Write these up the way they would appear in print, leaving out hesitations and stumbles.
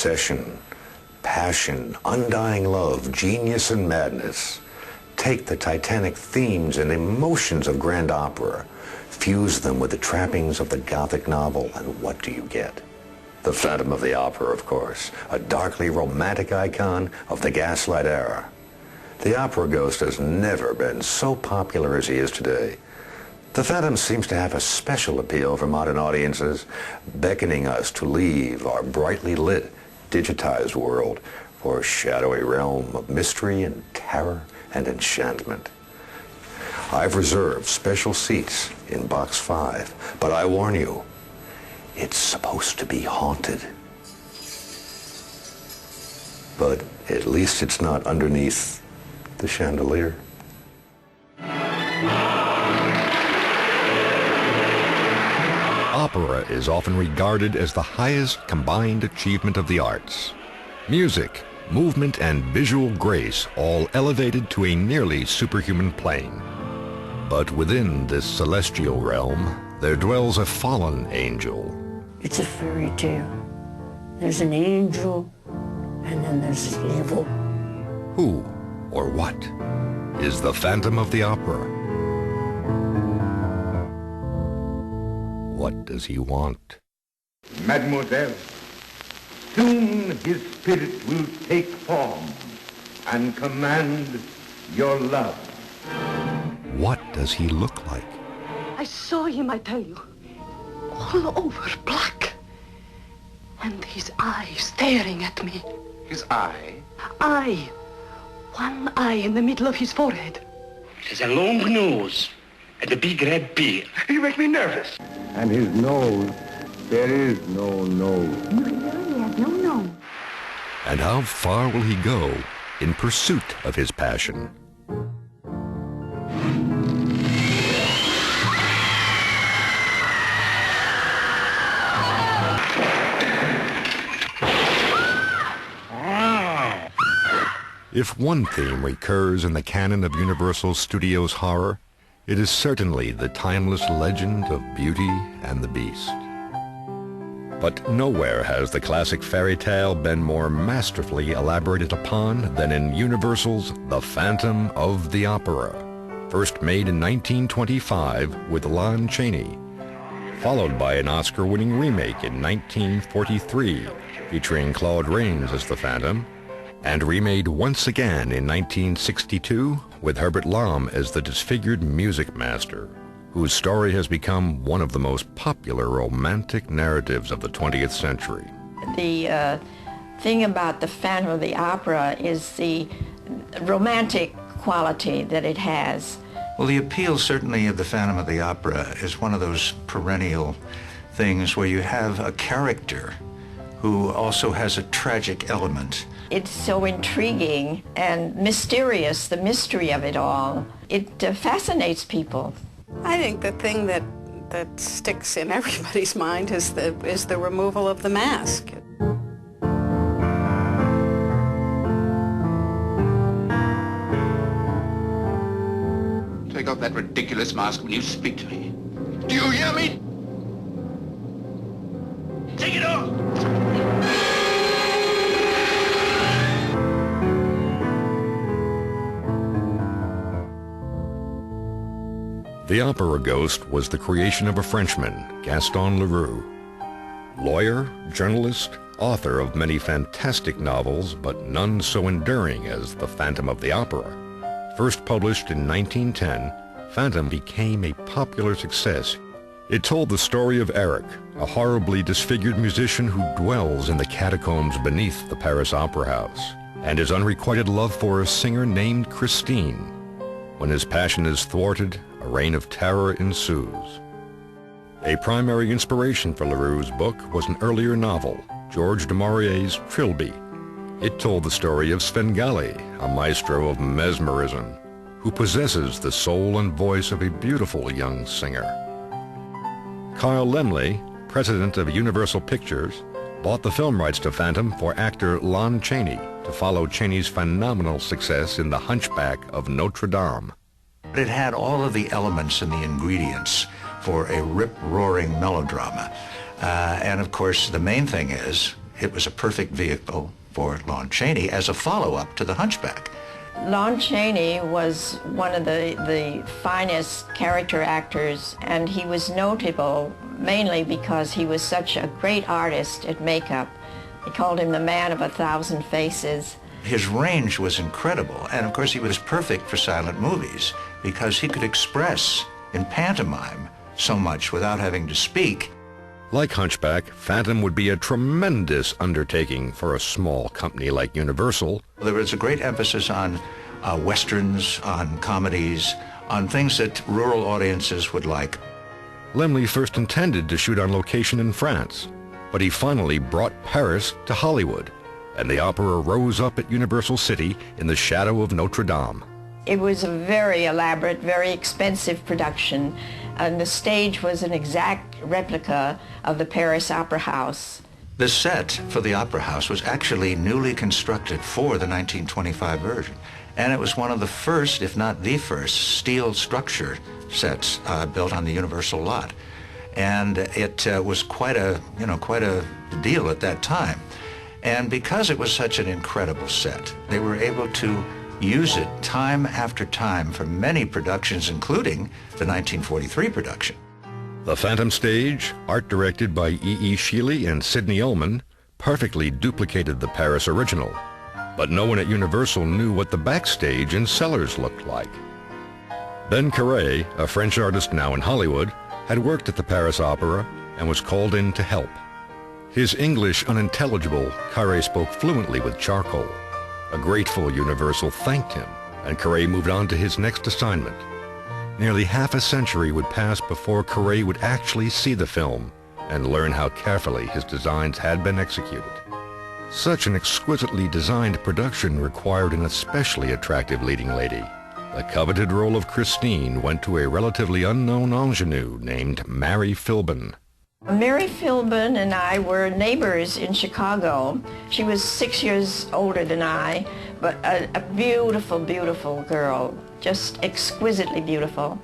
obsession, passion, undying love, genius and madness. Take the titanic themes and emotions of grand opera, fuse them with the trappings of the Gothic novel, and what do you get? The Phantom of the Opera, of course, a darkly romantic icon of the Gaslight era. The opera ghost has never been so popular as he is today. The Phantom seems to have a special appeal for modern audiences, beckoning us to leave our brightly lit, digitized world for a shadowy realm of mystery and terror and enchantment. I've reserved special seats in Box 5, but I warn you, it's supposed to be haunted. But at least it's not underneath the chandelier. Opera is often regarded as the highest combined achievement of the arts. Music, movement, and visual grace all elevated to a nearly superhuman plane. But within this celestial realm, there dwells a fallen angel. It's a fairy tale. There's an angel, and then there's evil. Who or what is the Phantom of the Opera? What does he want? Mademoiselle, soon his spirit will take form and command your love. What does he look like? I saw him, I tell you, all over black. And his eye staring at me. His eye? Eye. One eye in the middle of his forehead. He has a long nose and a big red beard. You make me nervous. And his nose, there is no nose. You really have no nose. And how far will he go in pursuit of his passion? If one theme recurs in the canon of Universal Studios horror, it is certainly the timeless legend of Beauty and the Beast. But nowhere has the classic fairy tale been more masterfully elaborated upon than in Universal's The Phantom of the Opera, first made in 1925 with Lon Chaney, followed by an Oscar-winning remake in 1943 featuring Claude Rains as the Phantom, and remade once again in 1962 with Herbert Lom as the disfigured music master, whose story has become one of the most popular romantic narratives of the 20th century. The thing about the Phantom of the Opera is the romantic quality that it has. Well, the appeal certainly of the Phantom of the Opera is one of those perennial things where you have a character who also has a tragic element. It's so intriguing and mysterious, the mystery of it all. It fascinates people. I think the thing that sticks in everybody's mind is the removal of the mask. Take off that ridiculous mask when you speak to me. Do you hear me? Take it off! The Opera Ghost was the creation of a Frenchman, Gaston Leroux. Lawyer, journalist, author of many fantastic novels, but none so enduring as The Phantom of the Opera. First published in 1910, Phantom became a popular success. It told the story of Eric, a horribly disfigured musician who dwells in the catacombs beneath the Paris Opera House, and his unrequited love for a singer named Christine. When his passion is thwarted, a reign of terror ensues. A primary inspiration for Leroux's book was an earlier novel, George du Maurier's Trilby. It told the story of Svengali, a maestro of mesmerism, who possesses the soul and voice of a beautiful young singer. Carl Laemmle, president of Universal Pictures, bought the film rights to Phantom for actor Lon Chaney to follow Chaney's phenomenal success in The Hunchback of Notre Dame. It had all of the elements and the ingredients for a rip-roaring melodrama. And of course, the main thing is, it was a perfect vehicle for Lon Chaney as a follow-up to The Hunchback. Lon Chaney was one of the finest character actors, and he was notable mainly because he was such a great artist at makeup. They called him the man of 1,000 faces. His range was incredible, and of course he was perfect for silent movies because he could express in pantomime so much without having to speak. Like Hunchback, Phantom would be a tremendous undertaking for a small company like Universal. There was a great emphasis on westerns, on comedies, on things that rural audiences would like. Laemmle first intended to shoot on location in France, but he finally brought Paris to Hollywood, and the opera rose up at Universal City in the shadow of Notre Dame. It was a very elaborate, very expensive production, and the stage was an exact replica of the Paris Opera House. The set for the Opera House was actually newly constructed for the 1925 version, and it was one of the first, if not the first, steel structure sets built on the Universal lot. And it was quite a deal at that time. And because it was such an incredible set, they were able to use it time after time for many productions, including the 1943 production. The Phantom stage, art directed by E.E. Sheely and Sidney Ullman, perfectly duplicated the Paris original. But no one at Universal knew what the backstage and cellars looked like. Ben Carré, a French artist now in Hollywood, had worked at the Paris Opera and was called in to help. His English unintelligible, Carré spoke fluently with charcoal. A grateful Universal thanked him, and Carré moved on to his next assignment. Nearly half a century would pass before Carré would actually see the film and learn how carefully his designs had been executed. Such an exquisitely designed production required an especially attractive leading lady. The coveted role of Christine went to a relatively unknown ingenue named Mary Philbin. Mary Philbin and I were neighbors in Chicago. She was 6 years older than I, but a beautiful, beautiful girl, just exquisitely beautiful.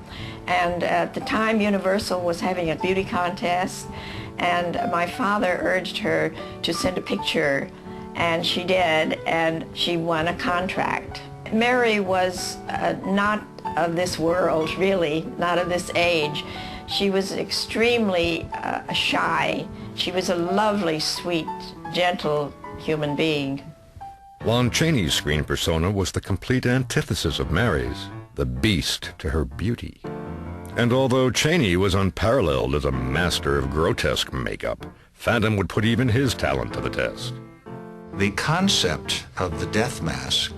And at the time, Universal was having a beauty contest, and my father urged her to send a picture, and she did, and she won a contract. Mary was not of this world, really, not of this age. She was extremely shy. She was a lovely, sweet, gentle human being. Lon Chaney's screen persona was the complete antithesis of Mary's, the beast to her beauty. And although Chaney was unparalleled as a master of grotesque makeup, Phantom would put even his talent to the test. The concept of the death mask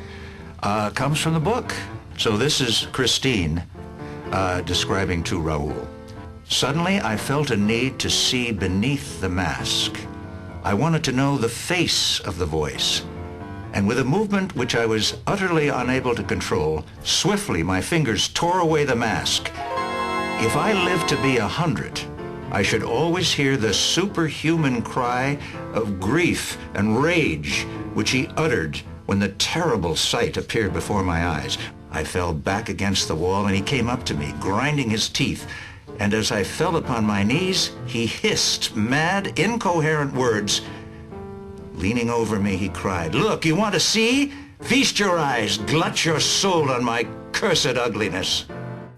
comes from the book. So this is Christine describing to Raoul. Suddenly, I felt a need to see beneath the mask. I wanted to know the face of the voice. And with a movement which I was utterly unable to control, swiftly my fingers tore away the mask. If I lived to be 100, I should always hear the superhuman cry of grief and rage which he uttered when the terrible sight appeared before my eyes. I fell back against the wall, and he came up to me, grinding his teeth. And as I fell upon my knees, he hissed mad, incoherent words. Leaning over me, he cried, "Look, you want to see? Feast your eyes, glut your soul on my cursed ugliness."